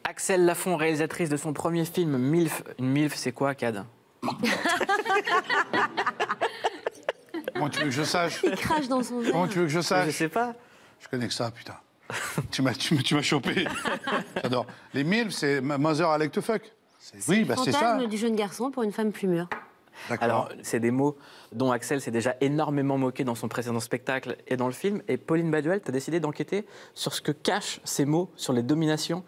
Axel Lafont, réalisatrice de son premier film MILF. Une MILF, c'est quoi, Cad? Comment tu veux que je sache? Il crache dans son verre. Comment tu veux que je sache? Je sais pas. Je connais que ça, putain. tu m'as chopé. J'adore. Les MILF, c'est Mother I Like to Fuck. Oui, bah c'est ça. Fantasme du jeune garçon pour une femme plus mûre. Alors, c'est des mots dont Axel s'est déjà énormément moqué dans son précédent spectacle et dans le film. Et Pauline Baduel, tu as décidé d'enquêter sur ce que cachent ces mots, sur les dominations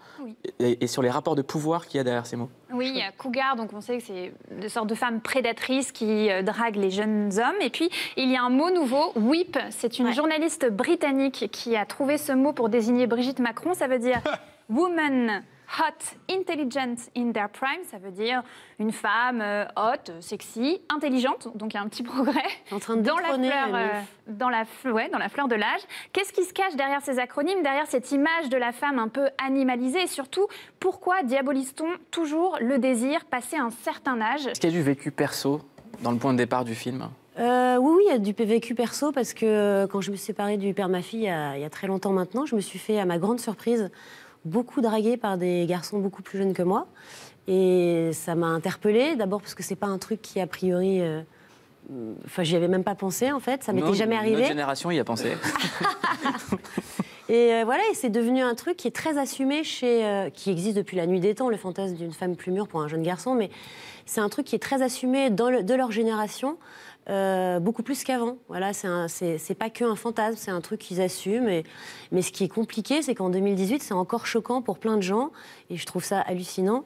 et sur les rapports de pouvoir qu'il y a derrière ces mots. Oui, il y a Cougar, donc on sait que c'est des sortes de femmes prédatrices qui draguent les jeunes hommes. Et puis, il y a un mot nouveau, whip. C'est une journaliste britannique qui a trouvé ce mot pour désigner Brigitte Macron. Ça veut dire woman hot, intelligent in their prime. Ça veut dire une femme hot, sexy, intelligente. Donc, il y a un petit progrès En train de dans la détrôner fleur, la meuf. dans la fleur de l'âge. Qu'est-ce qui se cache derrière ces acronymes, derrière cette image de la femme un peu animalisée? Et surtout, pourquoi diabolise-t-on toujours le désir passé un certain âge? Est-ce qu'il y a du vécu perso dans le point de départ du film? Oui, il y a du vécu perso parce que quand je me suis séparée du père de ma fille il y a très longtemps maintenant, je me suis fait, à ma grande surprise, beaucoup draguer par des garçons beaucoup plus jeunes que moi. Et ça m'a interpellée, d'abord parce que c'est pas un truc qui, a priori... Enfin, j'y avais même pas pensé, en fait. Ça m'était jamais arrivé. Notre génération y a pensé. Et voilà, et c'est devenu un truc qui est très assumé qui existe depuis la nuit des temps, le fantasme d'une femme plus mûre pour un jeune garçon, mais c'est un truc qui est très assumé de leur génération, beaucoup plus qu'avant. Voilà, c'est pas qu'un fantasme, c'est un truc qu'ils assument. Mais ce qui est compliqué, c'est qu'en 2018, c'est encore choquant pour plein de gens, et je trouve ça hallucinant.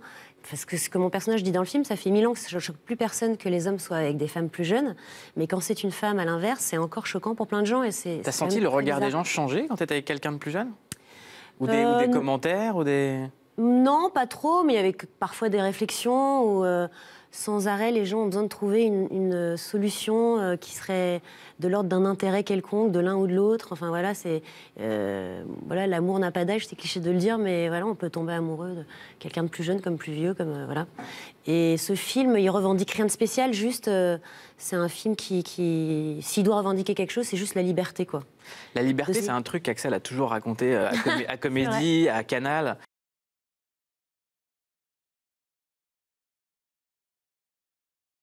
Parce que ce que mon personnage dit dans le film, ça fait 1000 ans que ça ne choque plus personne que les hommes soient avec des femmes plus jeunes. Mais quand c'est une femme, à l'inverse, c'est encore choquant pour plein de gens. T'as senti le regard des gens changer quand t'étais avec quelqu'un de plus jeune? Ou des commentaires ou des... Non, pas trop, mais il y avait parfois des réflexions où, sans arrêt, les gens ont besoin de trouver une solution qui serait de l'ordre d'un intérêt quelconque, de l'un ou de l'autre. Enfin voilà, voilà, l'amour n'a pas d'âge, c'est cliché de le dire, mais voilà, on peut tomber amoureux de quelqu'un de plus jeune comme plus vieux, voilà. Et ce film, il revendique rien de spécial, juste, c'est un film qui s'il doit revendiquer quelque chose, c'est juste la liberté, quoi. La liberté, c'est un truc qu'Axel a toujours raconté à Comédie, à Canal.